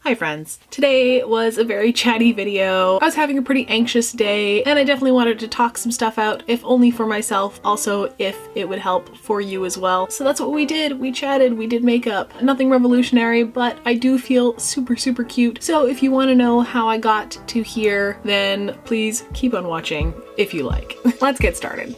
Hi friends. Today was a very chatty video. I was having a pretty anxious day and I definitely wanted to talk some stuff out, if only for myself, also if it would help for you as well. So that's what we did. We chatted, we did makeup. Nothing revolutionary, but I do feel super cute. So if you want to know how I got to here, then please keep on watching if you like. Let's get started.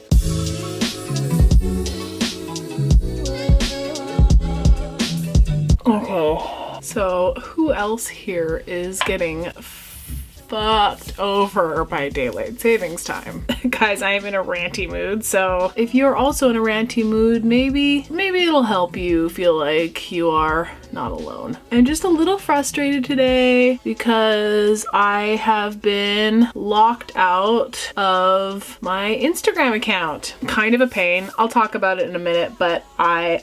Okay. So who else here is getting fucked over by daylight savings time? Guys, I am in a ranty mood, so if you're also in a ranty mood, maybe it'll help you feel like you are not alone. I'm just a little frustrated today because I have been locked out of my Instagram account. Kind of a pain. I'll talk about it in a minute, but I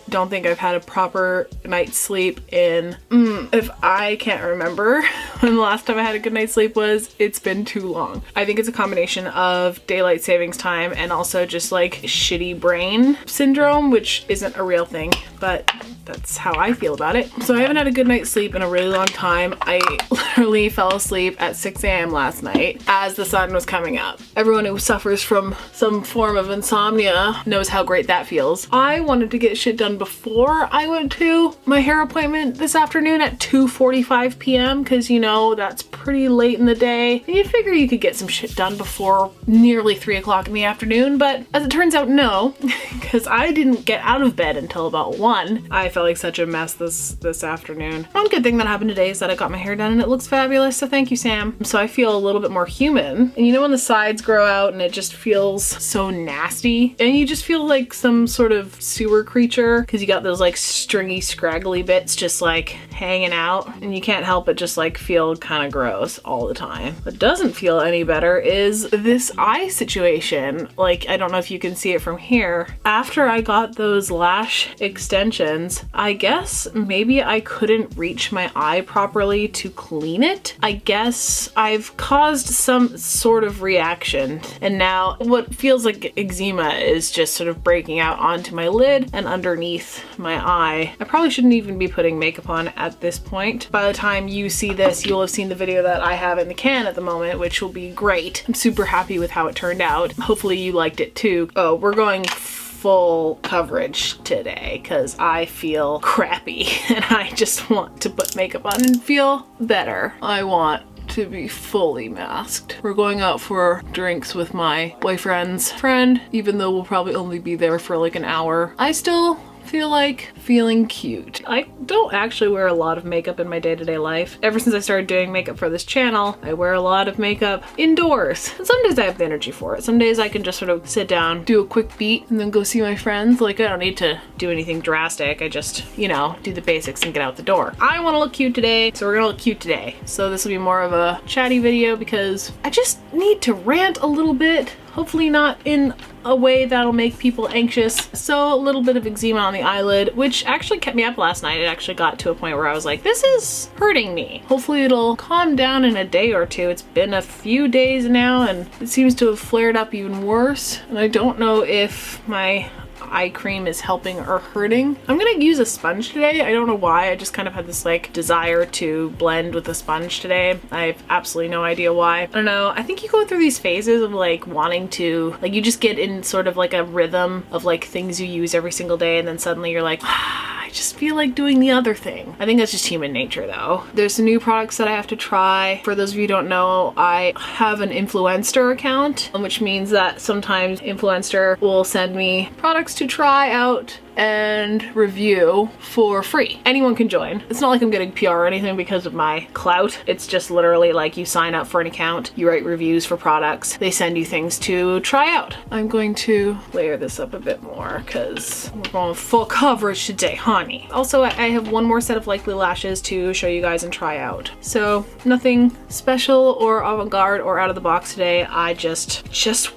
don't think I've had a proper night's sleep in, if I can't remember when the last time I had a good night's sleep was, it's been too long. I think it's a combination of daylight savings time and also just like shitty brain syndrome, which isn't a real thing, but that's how I feel about it. So I haven't had a good night's sleep in a really long time. I literally fell asleep at 6 a.m. last night as the sun was coming up. Everyone who suffers from some form of insomnia knows how great that feels. I wanted to get shit done before I went to my hair appointment this afternoon at 2:45 p.m. because you know that's pretty late in the day and you figure you could get some shit done before nearly 3 o'clock in the afternoon, but as it turns out, no, because I didn't get out of bed until about 1. I felt like such a mess this afternoon. One good thing that happened today is that I got my hair done and it looks fabulous, so thank you, Sam. So I feel a little bit more human, and you know when the sides grow out and it just feels so nasty and you just feel like some sort of sewer creature because you got those like stringy scraggly bits just like hanging out and you can't help but just like feel kind of gross all the time. What doesn't feel any better is this eye situation. Like, I don't know if you can see it from here. After I got those lash extensions, I guess maybe I couldn't reach my eye properly to clean it. I guess I've caused some sort of reaction and now what feels like eczema is just sort of breaking out onto my lid and underneath my eye. I probably shouldn't even be putting makeup on at this point. By the time you see this, you'll have seen the video that I have in the can at the moment, which will be great. I'm super happy with how it turned out. Hopefully you liked it too. Oh, we're going full coverage today because I feel crappy and I just want to put makeup on and feel better. I want to be fully masked. We're going out for drinks with my boyfriend's friend, even though we'll probably only be there for like an hour. I still feel like feeling cute. I don't actually wear a lot of makeup in my day-to-day life. Ever since I started doing makeup for this channel, I wear a lot of makeup indoors. And some days I have the energy for it. Some days I can just sort of sit down, do a quick beat, and then go see my friends. Like, I don't need to do anything drastic. I just, you know, do the basics and get out the door. I want to look cute today, so we're gonna look cute today. So this will be more of a chatty video because I just need to rant a little bit. Hopefully not in a way that'll make people anxious. So a little bit of eczema on the eyelid, which actually kept me up last night. It actually got to a point where I was like, this is hurting me. Hopefully it'll calm down in a day or two. It's been a few days now and it seems to have flared up even worse. And I don't know if my eye cream is helping or hurting. I'm gonna use a sponge today. I don't know why. I just kind of had this like desire to blend with a sponge today. I have absolutely no idea why. I don't know. I think you go through these phases of like wanting to, like you just get in sort of like a rhythm of like things you use every single day and then suddenly you're like, I just feel like doing the other thing. I think that's just human nature though. There's some new products that I have to try. For those of you who don't know, I have an Influenster account, which means that sometimes Influenster will send me products to try out and review for free. Anyone can join. It's not like I'm getting PR or anything because of my clout. It's just literally like you sign up for an account, you write reviews for products, they send you things to try out. I'm going to layer this up a bit more because we're going full coverage today, honey. Also, I have one more set of likely lashes to show you guys and try out. So nothing special or avant-garde or out of the box today. I just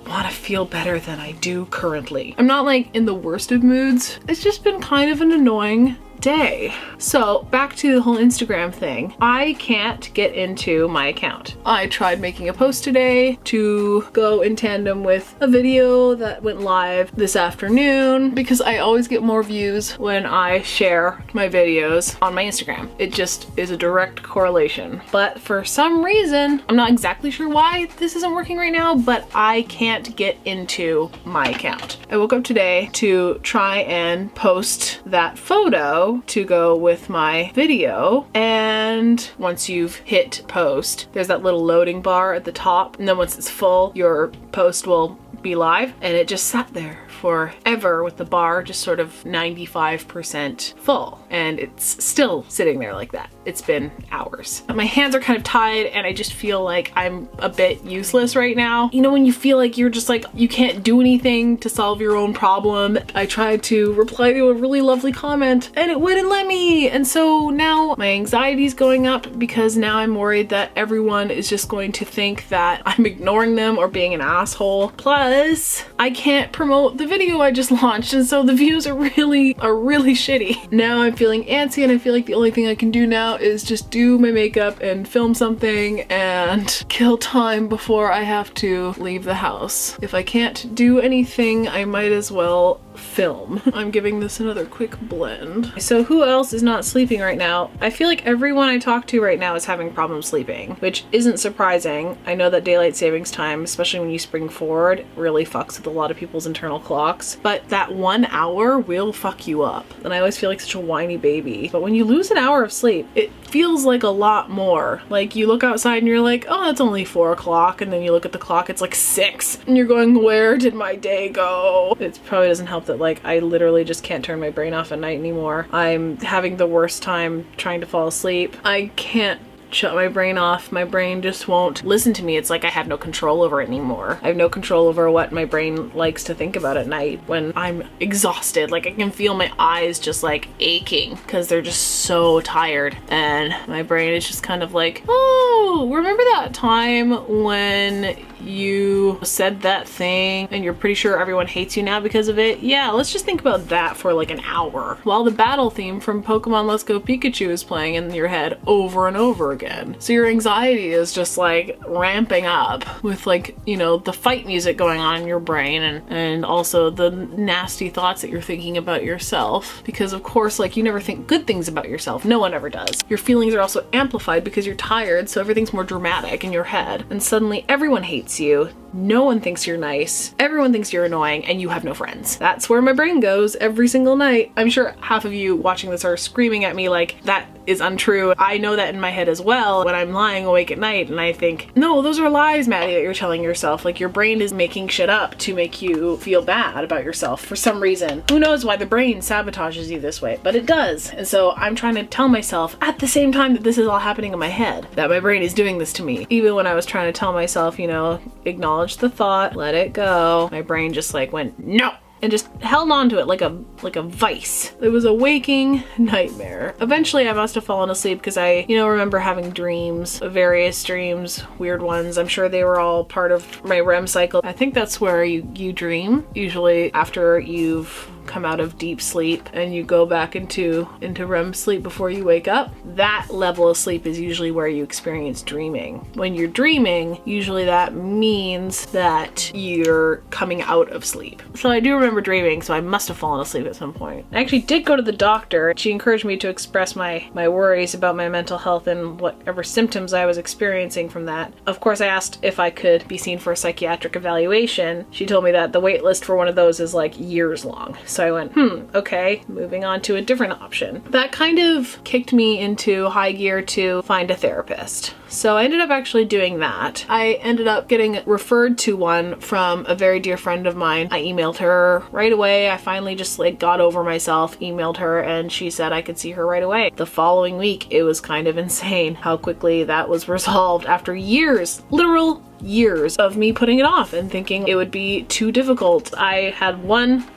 want to feel better than I do currently. I'm not like in the worst of moods. It's just been kind of an annoying day. So back to the whole Instagram thing. I can't get into my account. I tried making a post today to go in tandem with a video that went live this afternoon because I always get more views when I share my videos on my Instagram. It just is a direct correlation. But for some reason, I'm not exactly sure why this isn't working right now, but I can't get into my account. I woke up today to try and post that photo to go with my video, and once you've hit post, there's that little loading bar at the top, and then once it's full, your post will be live, and it just sat there forever with the bar just sort of 95% full, and it's still sitting there like that. It's been hours. My hands are kind of tied and I just feel like I'm a bit useless right now. You know, when you feel like you're just like, you can't do anything to solve your own problem. I tried to reply to a really lovely comment and it wouldn't let me. And so now my anxiety is going up because now I'm worried that everyone is just going to think that I'm ignoring them or being an asshole. Plus, I can't promote the video I just launched, and so the views are really shitty. Now I'm feeling antsy and I feel like the only thing I can do now is just do my makeup and film something and kill time before I have to leave the house. If I can't do anything, I might as well film. I'm giving this another quick blend. So who else is not sleeping right now? I feel like everyone I talk to right now is having problems sleeping, which isn't surprising. I know that daylight savings time, especially when you spring forward, really fucks with a lot of people's internal clocks, but that 1 hour will fuck you up. And I always feel like such a whiny baby. But when you lose an hour of sleep, it feels like a lot more. Like you look outside and you're like, oh, it's only 4 o'clock. And then you look at the clock, it's like 6. And you're going, where did my day go? It probably doesn't help that like I literally just can't turn my brain off at night anymore. I'm having the worst time trying to fall asleep. I can't shut my brain off. My brain just won't listen to me. It's like I have no control over it anymore. I have no control over what my brain likes to think about at night when I'm exhausted. Like I can feel my eyes just like aching because they're just so tired, and my brain is just kind of like, oh, remember that time when you said that thing and you're pretty sure everyone hates you now because of it? Yeah, let's just think about that for like an hour while the battle theme from Pokemon Let's Go Pikachu is playing in your head over and over again. So your anxiety is just like ramping up with like, you know, the fight music going on in your brain, and also the nasty thoughts that you're thinking about yourself, because of course, like, you never think good things about yourself. No one ever does. Your feelings are also amplified because you're tired, so everything's more dramatic in your head, and suddenly everyone hates you. No one thinks you're nice. Everyone thinks you're annoying, and you have no friends. That's where my brain goes every single night. I'm sure half of you watching this are screaming at me like that is untrue. I know that in my head as well when I'm lying awake at night and I think, no, those are lies, Maddie, that you're telling yourself. Like your brain is making shit up to make you feel bad about yourself for some reason. Who knows why the brain sabotages you this way, but it does. And so I'm trying to tell myself at the same time that this is all happening in my head, that my brain is doing this to me. Even when I was trying to tell myself, you know, acknowledge the thought, let it go, my brain just like went, no, and just held on to it like a vice. It was a waking nightmare. Eventually I must have fallen asleep because I, you know, remember having dreams, various dreams, weird ones. I'm sure they were all part of my REM cycle. I think that's where you dream, usually after you've come out of deep sleep and you go back into REM sleep before you wake up. That level of sleep is usually where you experience dreaming. When you're dreaming, usually that means that you're coming out of sleep. So I do remember dreaming, so I must have fallen asleep at some point. I actually did go to the doctor. She encouraged me to express my worries about my mental health and whatever symptoms I was experiencing from that. Of course, I asked if I could be seen for a psychiatric evaluation. She told me that the wait list for one of those is like years long. So I went, okay, moving on to a different option. That kind of kicked me into high gear to find a therapist. So I ended up actually doing that. I ended up getting referred to one from a very dear friend of mine. I emailed her right away. I finally just like got over myself, emailed her, and she said I could see her right away. The following week, it was kind of insane how quickly that was resolved after years, literal years of me putting it off and thinking it would be too difficult. I had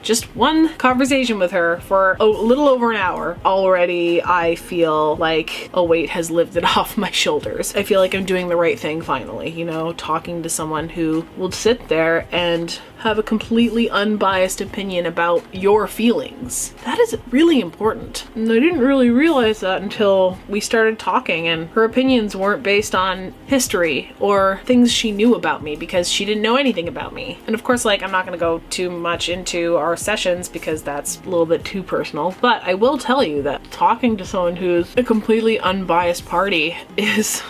just one conversation with her for a little over an hour. Already I feel like a weight has lifted off my shoulders. I feel like I'm doing the right thing finally, you know, talking to someone who will sit there and have a completely unbiased opinion about your feelings. That is really important. And I didn't really realize that until we started talking, and her opinions weren't based on history or things she knew about me, because she didn't know anything about me. And of course, like, I'm not gonna go too much into our sessions because that's a little bit too personal, but I will tell you that talking to someone who's a completely unbiased party is,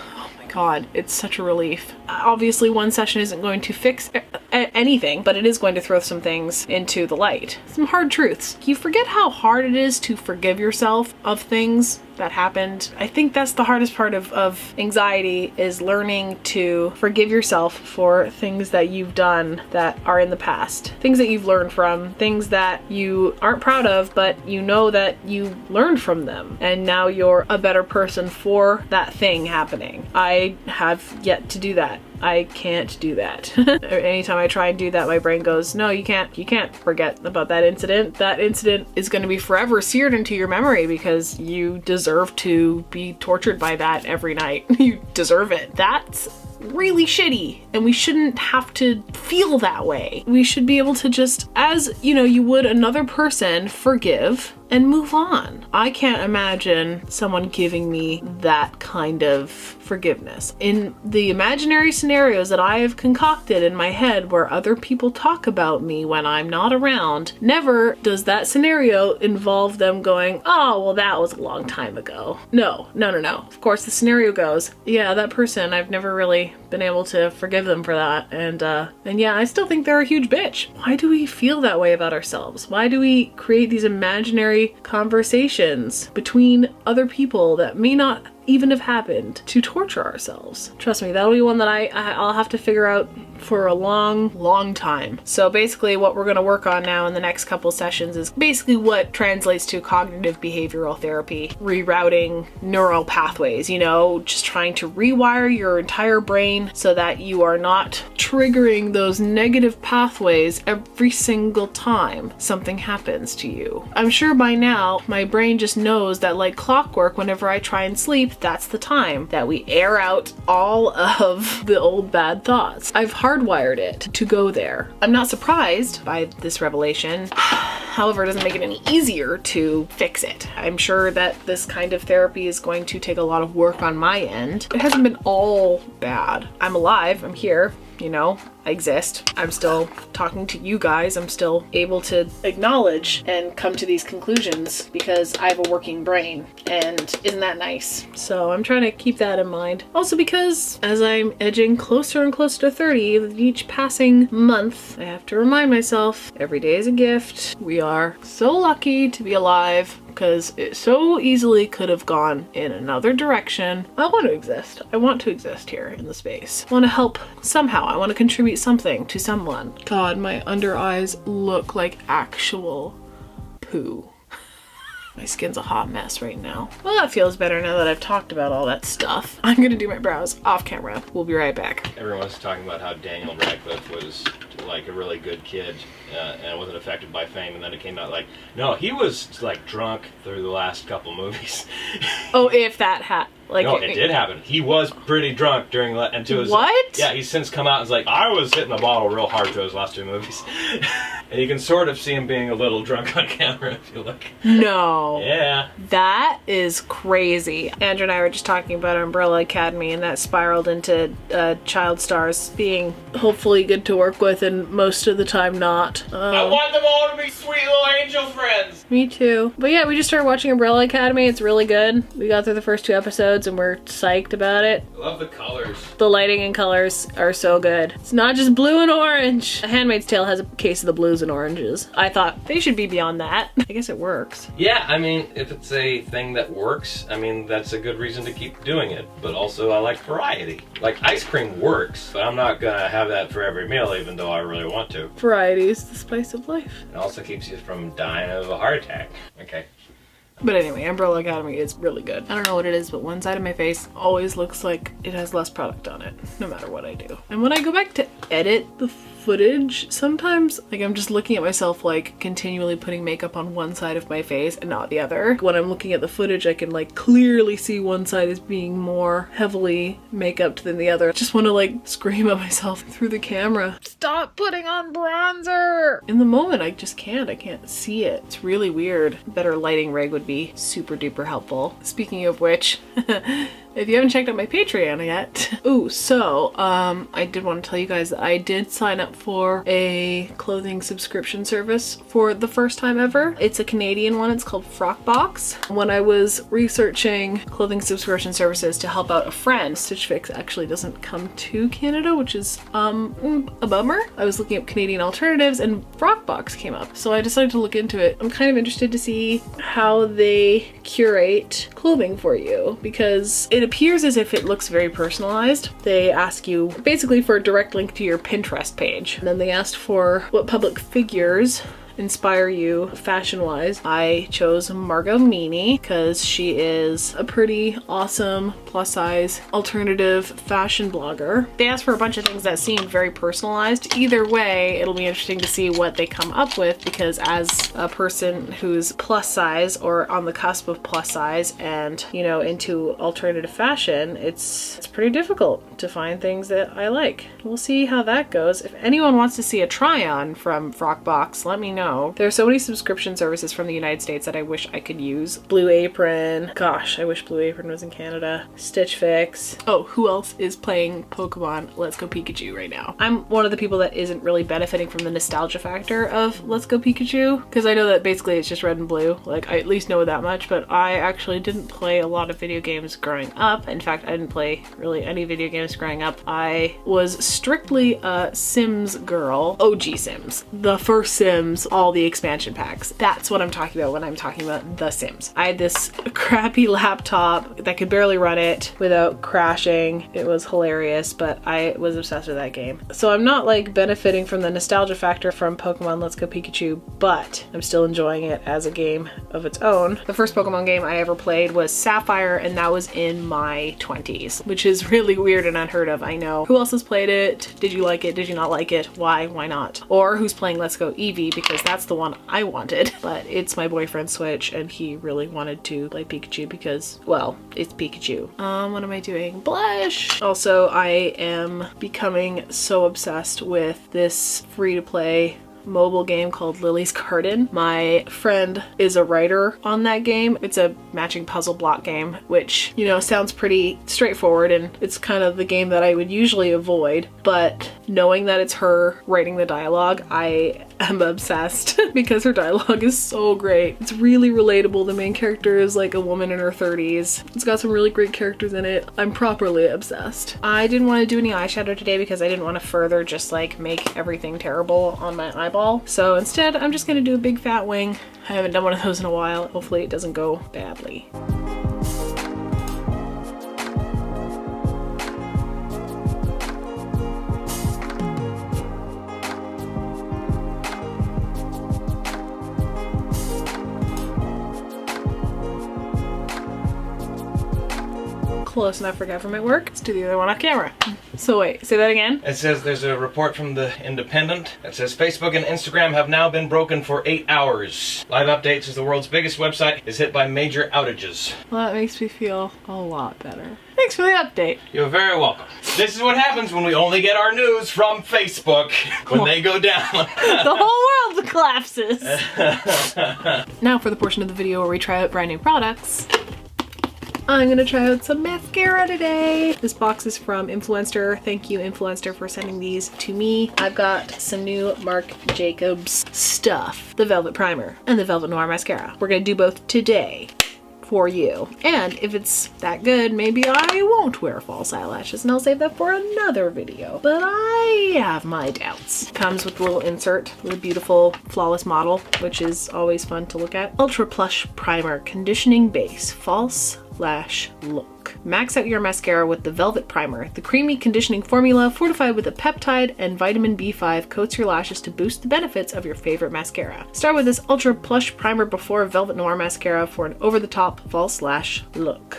God, it's such a relief. Obviously, one session isn't going to fix anything, but it is going to throw some things into the light. Some hard truths. You forget how hard it is to forgive yourself of things that happened. I think that's the hardest part of anxiety, is learning to forgive yourself for things that you've done that are in the past. Things that you've learned from, things that you aren't proud of, but you know that you learned from them, and now you're a better person for that thing happening. I have yet to do that. I can't do that. Anytime I try and do that, my brain goes, no, you can't forget about that incident. That incident is going to be forever seared into your memory because you deserve to be tortured by that every night. You deserve it. That's really shitty, and we shouldn't have to feel that way. We should be able to just, as you know, you would another person, forgive and move on. I can't imagine someone giving me that kind of forgiveness. In the imaginary scenarios that I have concocted in my head where other people talk about me when I'm not around, never does that scenario involve them going, oh, well, that was a long time ago. No. Of course, the scenario goes, yeah, that person, I've never really been able to forgive them for that. And yeah, I still think they're a huge bitch. Why do we feel that way about ourselves? Why do we create these imaginary conversations between other people that may not even have happened to torture ourselves? Trust me, that'll be one that I'll have to figure out for a long time. So basically what we're going to work on now in the next couple sessions is basically what translates to cognitive behavioral therapy, rerouting neural pathways, you know, just trying to rewire your entire brain so that you are not triggering those negative pathways every single time something happens to you. I'm sure by now my brain just knows that, like clockwork, whenever I try and sleep, that's the time that we air out all of the old bad thoughts. I've hardwired it to go there. I'm not surprised by this revelation. However, it doesn't make it any easier to fix it. I'm sure that this kind of therapy is going to take a lot of work on my end. It hasn't been all bad. I'm alive, I'm here, you know, I exist. I'm still talking to you guys. I'm still able to acknowledge and come to these conclusions because I have a working brain, and isn't that nice? So I'm trying to keep that in mind. Also because as I'm edging closer and closer to 30 with each passing month, I have to remind myself every day is a gift. We are so lucky to be alive, because it so easily could have gone in another direction. I want to exist. I want to exist here in the space. I want to help somehow. I want to contribute something to someone. God, my under eyes look like actual poo. My skin's a hot mess right now. Well, that feels better now that I've talked about all that stuff. I'm gonna do my brows off camera. We'll be right back. Everyone's talking about how Daniel Radcliffe was like a really good kid and wasn't affected by fame, and then it came out like, no, he was like drunk through the last couple movies. Oh, if that had. Like, no, it did happen. He was pretty drunk during until his. What? Yeah, he's since come out and is like, I was hitting the bottle real hard through his last two movies. And you can sort of see him being a little drunk on camera if you look. No. Yeah. That is crazy. Andrew and I were just talking about Umbrella Academy, and that spiraled into child stars being hopefully good to work with and most of the time not. I want them all to be sweet little angel friends. Me too. But yeah, we just started watching Umbrella Academy. It's really good. We got through the first 2 episodes and we're psyched about it. I love the colors. The lighting and colors are so good. It's not just blue and orange. A Handmaid's Tale has a case of the blues and oranges. I thought they should be beyond that. I guess it works. Yeah, I mean, if it's a thing that works, I mean, that's a good reason to keep doing it. But also, I like variety. Like, ice cream works, but I'm not gonna have that for every meal, even though I really want to. Variety is the spice of life. It also keeps you from dying of a heart attack. Okay. But anyway, Umbrella Academy is really good. I don't know what it is, but one side of my face always looks like it has less product on it, no matter what I do. And when I go back to edit the footage, sometimes like I'm just looking at myself like continually putting makeup on one side of my face and not the other. When I'm looking at the footage, I can like clearly see one side as being more heavily makeuped than the other. I just want to like scream at myself through the camera. Stop putting on bronzer! In the moment, I just can't. I can't see it. It's really weird. Better lighting rig would be super duper helpful. Speaking of which, if you haven't checked out my Patreon yet. Ooh, so, I did want to tell you guys that I did sign up for a clothing subscription service for the first time ever. It's a Canadian one. It's called Frockbox. When I was researching clothing subscription services to help out a friend, Stitch Fix actually doesn't come to Canada, which is a bummer. I was looking up Canadian alternatives and Frockbox came up. So I decided to look into it. I'm kind of interested to see how they curate clothing for you, because it appears as if it looks very personalized. They ask you basically for a direct link to your Pinterest page. And then they asked for what public figures inspire you fashion-wise. I chose Margot Meany because she is a pretty awesome plus-size alternative fashion blogger. They asked for a bunch of things that seemed very personalized. Either way, it'll be interesting to see what they come up with, because as a person who's plus size or on the cusp of plus size and, you know, into alternative fashion, it's pretty difficult to find things that I like. We'll see how that goes. If anyone wants to see a try-on from Frockbox, let me know. There are so many subscription services from the United States that I wish I could use. Blue Apron. Gosh, I wish Blue Apron was in Canada. Stitch Fix. Oh, who else is playing Pokemon Let's Go Pikachu right now? I'm one of the people that isn't really benefiting from the nostalgia factor of Let's Go Pikachu, because I know that basically it's just red and blue. Like, I at least know that much, but I actually didn't play a lot of video games growing up. In fact, I didn't play really any video games growing up. I was strictly a Sims girl. OG Sims. The first Sims, all the expansion packs. That's what I'm talking about when I'm talking about The Sims. I had this crappy laptop that could barely run it without crashing. It was hilarious, but I was obsessed with that game. So I'm not like benefiting from the nostalgia factor from Pokemon Let's Go Pikachu, but I'm still enjoying it as a game of its own. The first Pokemon game I ever played was Sapphire, and that was in my 20s, which is really weird and unheard of, I know. Who else has played it? Did you like it? Did you not like it? Why? Why not? Or who's playing Let's Go Eevee, because that's the one I wanted, but it's my boyfriend's Switch and he really wanted to play Pikachu because, well, it's Pikachu. What am I doing? Blush! Also, I am becoming so obsessed with this free-to-play mobile game called Lily's Garden. My friend is a writer on that game. It's a matching puzzle block game, which, you know, sounds pretty straightforward, and it's kind of the game that I would usually avoid, but knowing that it's her writing the dialogue, I am obsessed because her dialogue is so great. It's really relatable. The main character is like a woman in her 30s. It's got some really great characters in it. I'm properly obsessed. I didn't want to do any eyeshadow today because I didn't want to further just like make everything terrible on my eyeball. So instead, I'm just gonna do a big fat wing. I haven't done one of those in a while. Hopefully it doesn't go badly. Close enough for government work. Let's do the other one off camera. So wait, say that again? It says there's a report from The Independent that says Facebook and Instagram have now been broken for 8 hours. Live Updates is the world's biggest website, is hit by major outages. Well, that makes me feel a lot better. Thanks for the update. You're very welcome. This is what happens when we only get our news from Facebook when they go down. The whole world collapses. Now for the portion of the video where we try out brand new products. I'm gonna try out some mascara today. This box is from Influenster. Thank you, Influenster, for sending these to me. I've got some new Marc Jacobs stuff. The Velvet Primer and the Velvet Noir Mascara. We're gonna do both today for you. And if it's that good, maybe I won't wear false eyelashes and I'll save that for another video. But I have my doubts. Comes with a little insert with a beautiful flawless model, which is always fun to look at. Ultra Plush Primer, Conditioning Base, False lash look. Max out your mascara with the Velvet Primer. The creamy conditioning formula, fortified with a peptide and vitamin B5, coats your lashes to boost the benefits of your favorite mascara. Start with this Ultra Plush Primer before Velvet Noir mascara for an over-the-top false lash look.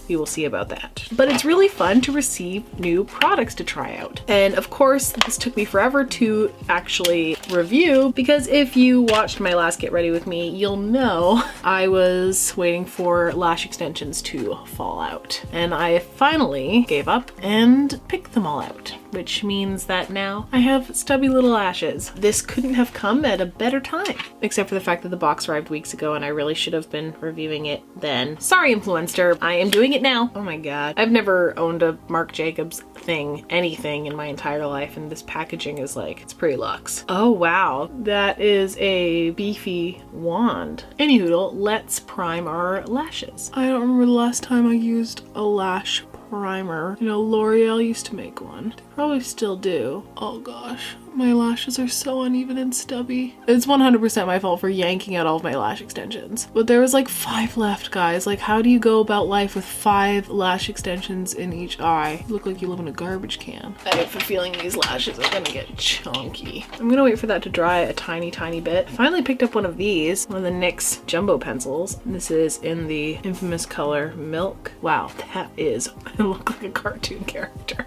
We will see about that. But it's really fun to receive new products to try out. And of course, this took me forever to actually review, because if you watched my last Get Ready With Me, you'll know I was waiting for lash extensions to fall out. And I finally gave up and picked them all out, which means that now I have stubby little lashes. This couldn't have come at a better time, except for the fact that the box arrived weeks ago and I really should have been reviewing it then. Sorry, Influenster, I am doing it now. Oh my god. I've never owned a Marc Jacobs anything in my entire life, and this packaging is like, it's pretty luxe. Oh wow, that is a beefy wand. Anyhoodle, let's prime our lashes. I don't remember the last time I used a lash primer. You know, L'Oreal used to make one. They probably still do. Oh gosh, my lashes are so uneven and stubby. It's 100% my fault for yanking out all of my lash extensions. But there was like 5 left, guys. Like, how do you go about life with 5 lash extensions in each eye? You look like you live in a garbage can. I have a feeling these lashes are gonna get chunky. I'm gonna wait for that to dry a tiny bit. Finally picked up one of these, one of the NYX Jumbo pencils. This is in the infamous color Milk. Wow, that is, I look like a cartoon character.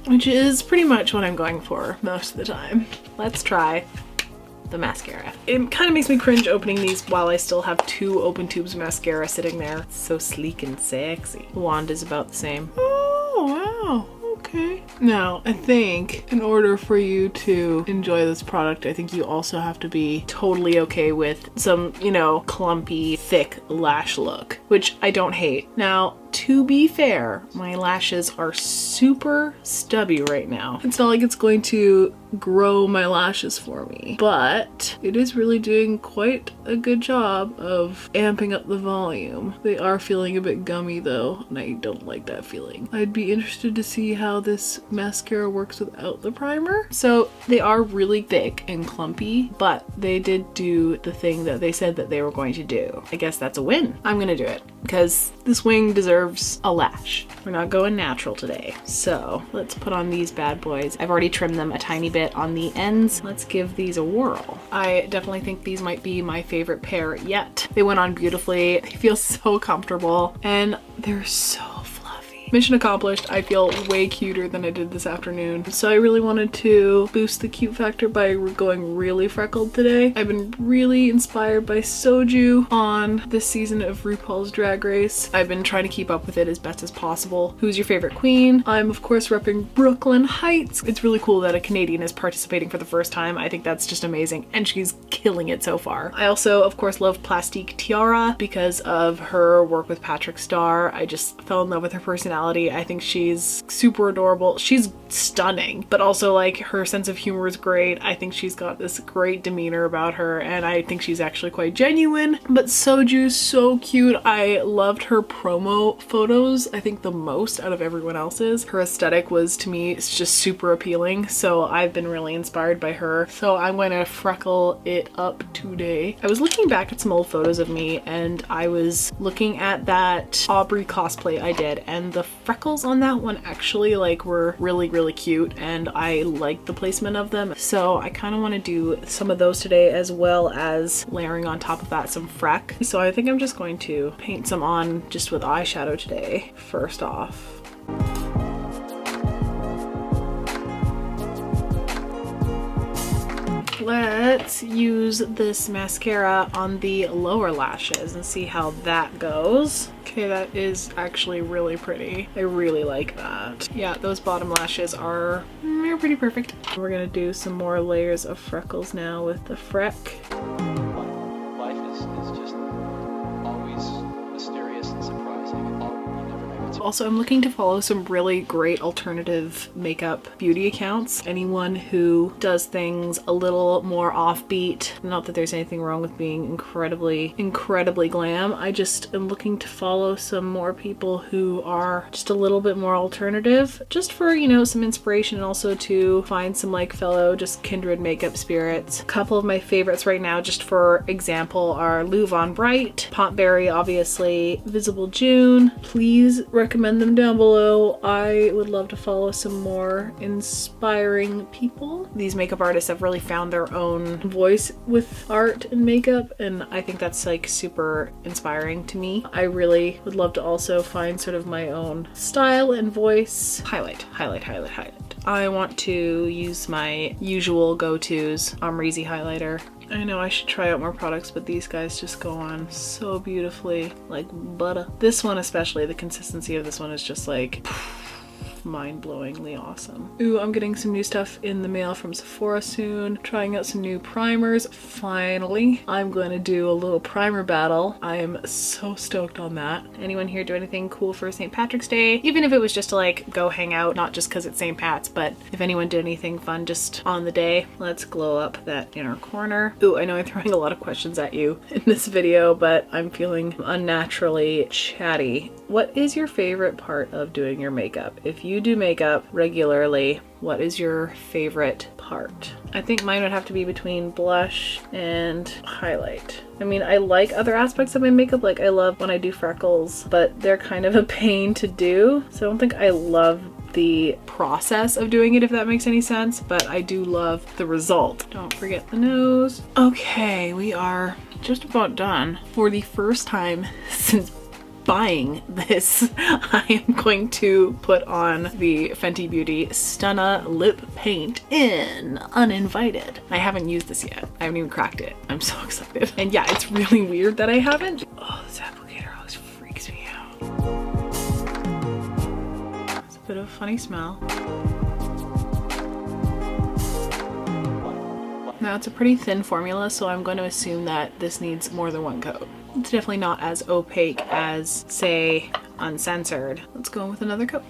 Which is pretty much what I'm going for most of the time. Let's try the mascara. It kind of makes me cringe opening these while I still have 2 open tubes of mascara sitting there. It's so sleek and sexy. The wand is about the same. Oh, wow. Okay. Now, I think in order for you to enjoy this product, I think you also have to be totally okay with some, you know, clumpy, thick lash look, which I don't hate. Now, to be fair, my lashes are super stubby right now. It's not like it's going to grow my lashes for me, but it is really doing quite a good job of amping up the volume. They are feeling a bit gummy though, and I don't like that feeling. I'd be interested to see how this mascara works without the primer. So they are really thick and clumpy, but they did do the thing that they said that they were going to do. I guess that's a win. I'm gonna do it because this wing deserves a lash. We're not going natural today. So let's put on these bad boys. I've already trimmed them a tiny bit on the ends. Let's give these a whirl. I definitely think these might be my favorite pair yet. They went on beautifully. They feel so comfortable and they're so fluffy. Mission accomplished. I feel way cuter than I did this afternoon. So I really wanted to boost the cute factor by going really freckled today. I've been really inspired by Soju on this season of RuPaul's Drag Race. I've been trying to keep up with it as best as possible. Who's your favorite queen? I'm of course repping Brooklyn Heights. It's really cool that a Canadian is participating for the first time. I think that's just amazing and she's killing it so far. I also of course love Plastique Tiara because of her work with Patrick Starr. I just fell in love with her personality. I think she's super adorable. She's stunning, but also like her sense of humor is great. I think she's got this great demeanor about her and I think she's actually quite genuine. But Soju's so cute. I loved her promo photos, I think the most out of everyone else's. Her aesthetic was, to me, it's just super appealing. So I've been really inspired by her. So I'm going to freckle it up today. I was looking back at some old photos of me and I was looking at that Aubrey cosplay I did, and the freckles on that one actually like were really cute and I like the placement of them. So I kind of want to do some of those today, as well as layering on top of that some Freck. So I think I'm just going to paint some on just with eyeshadow today first off. Let's use this mascara on the lower lashes and see how that goes. Okay, that is actually really pretty. I really like that. Yeah, those bottom lashes are they're pretty perfect. We're gonna do some more layers of freckles now with the Freck. Life is just always mysterious and surprising. You never know what's Also, I'm looking to follow some really great alternative makeup beauty accounts. Anyone who does things a little more offbeat. Not that there's anything wrong with being incredibly glam. I just am looking to follow some more people who are just a little bit more alternative, just for, you know, some inspiration, and also to find some like fellow just kindred makeup spirits. A couple of my favorites right now, just for example, are Lou Von Bright, Potberry, obviously, Visible June. Please recommend them down below. I would love to follow some more inspiring people. These makeup artists have really found their own voice with art and makeup, and I think that's like super inspiring to me. I really would love to also find sort of my own style and voice. Highlight. I want to use my usual go-tos, Amrezy highlighter. I know I should try out more products, but these guys just go on so beautifully, like butter. This one especially, the consistency of this one is just like mind-blowingly awesome. Ooh, I'm getting some new stuff in the mail from Sephora soon. Trying out some new primers. Finally, I'm going to do a little primer battle. I am so stoked on that. Anyone here do anything cool for St. Patrick's Day? Even if it was just to like go hang out, not just because it's St. Pat's, but if anyone did anything fun just on the day. Let's glow up that inner corner. Ooh, I know I'm throwing a lot of questions at you in this video, but I'm feeling unnaturally chatty. What is your favorite part of doing your makeup? If you do makeup regularly, what is your favorite part? I think mine would have to be between blush and highlight. I mean, I like other aspects of my makeup, like I love when I do freckles, but they're kind of a pain to do. So I don't think I love the process of doing it, if that makes any sense, but I do love the result. Don't forget the nose. Okay, we are just about done. For the first time since buying this, I am going to put on the Fenty Beauty Stunna lip paint in Uninvited. I haven't used this yet. I haven't even cracked it. I'm so excited. And yeah, it's really weird that I haven't. Oh, this applicator always freaks me out. It's a bit of a funny smell. Now it's a pretty thin formula, so I'm going to assume that this needs more than one coat. It's definitely not as opaque as, say, Uncensored. Let's go in with another coat.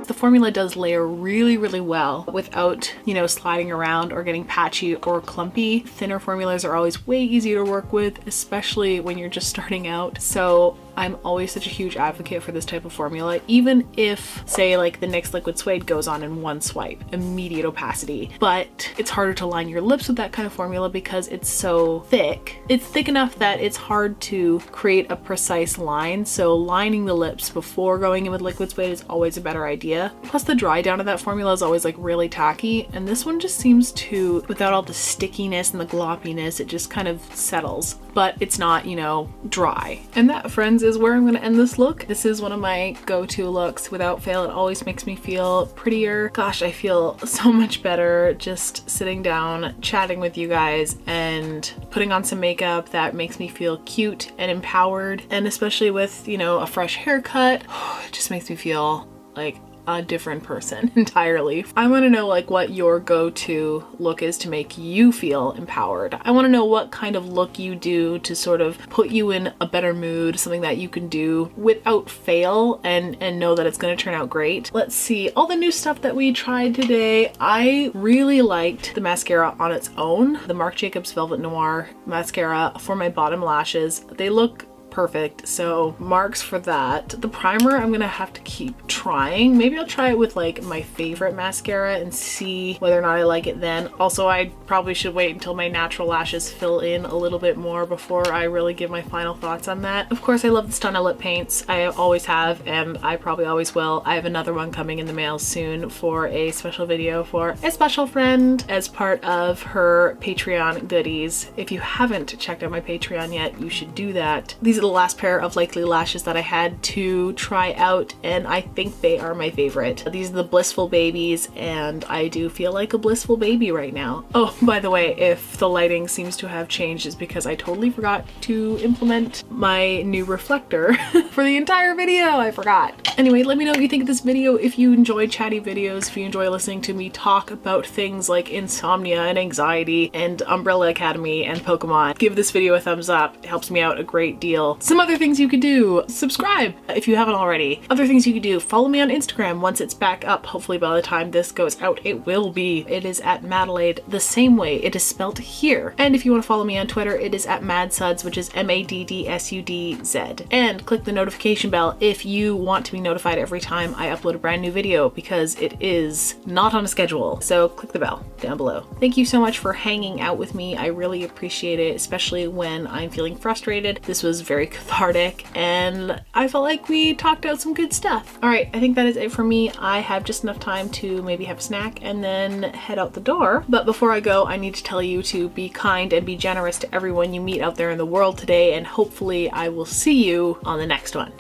The formula does layer really well without, you know, sliding around or getting patchy or clumpy. Thinner formulas are always way easier to work with, especially when you're just starting out. So I'm always such a huge advocate for this type of formula, even if, say, like the NYX Liquid Suede goes on in one swipe, immediate opacity. But it's harder to line your lips with that kind of formula because it's so thick. It's thick enough that it's hard to create a precise line, so lining the lips before going in with Liquid Suede is always a better idea. Plus the dry down of that formula is always like really tacky, and this one just seems to, without all the stickiness and the gloppiness, it just kind of settles. But it's not, you know, dry. And that, friends, is where I'm gonna end this look. This is one of my go-to looks. Without fail, it always makes me feel prettier. Gosh, I feel so much better just sitting down, chatting with you guys, and putting on some makeup that makes me feel cute and empowered. And especially with, you know, a fresh haircut, it just makes me feel like a different person entirely. I want to know like what your go-to look is to make you feel empowered. I want to know what kind of look you do to sort of put you in a better mood, something that you can do without fail and know that it's going to turn out great. Let's see all the new stuff that we tried today. I really liked the mascara on its own, the Marc Jacobs Velvet Noir mascara for my bottom lashes. They look perfect, so marks for that. The primer I'm gonna have to keep trying. Maybe I'll try it with like my favorite mascara and see whether or not I like it then. Also, I probably should wait until my natural lashes fill in a little bit more before I really give my final thoughts on that. Of course, I love the Stunna lip paints. I always have, and I probably always will. I have another one coming in the mail soon for a special video for a special friend as part of her Patreon goodies. If you haven't checked out my Patreon yet, you should do that. These are the last pair of Likely lashes that I had to try out, and I think they are my favorite. These are the Blissful Babies, and I do feel like a blissful baby right now. Oh, by the way, if the lighting seems to have changed, it's because I totally forgot to implement my new reflector for the entire video. I forgot. Anyway, let me know what you think of this video. If you enjoy chatty videos, if you enjoy listening to me talk about things like insomnia and anxiety and Umbrella Academy and Pokemon, give this video a thumbs up. It helps me out a great deal. Some other things you could do: subscribe if you haven't already. Other things you could do: follow me on Instagram once it's back up. Hopefully by the time this goes out, it will be. It is at Madelaide, the same way it is spelt here. And if you want to follow me on Twitter, it is at MadSuds, which is MADDSUDZ. And click the notification bell if you want to be notified every time I upload a brand new video, because it is not on a schedule. So click the bell down below. Thank you so much for hanging out with me. I really appreciate it, especially when I'm feeling frustrated. This was very cathartic, and I felt like we talked out some good stuff. All right, I think that is it for me. I have just enough time to maybe have a snack and then head out the door. But before I go, I need to tell you to be kind and be generous to everyone you meet out there in the world today, and hopefully I will see you on the next one.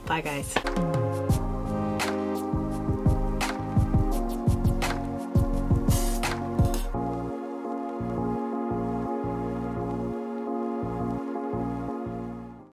Bye guys.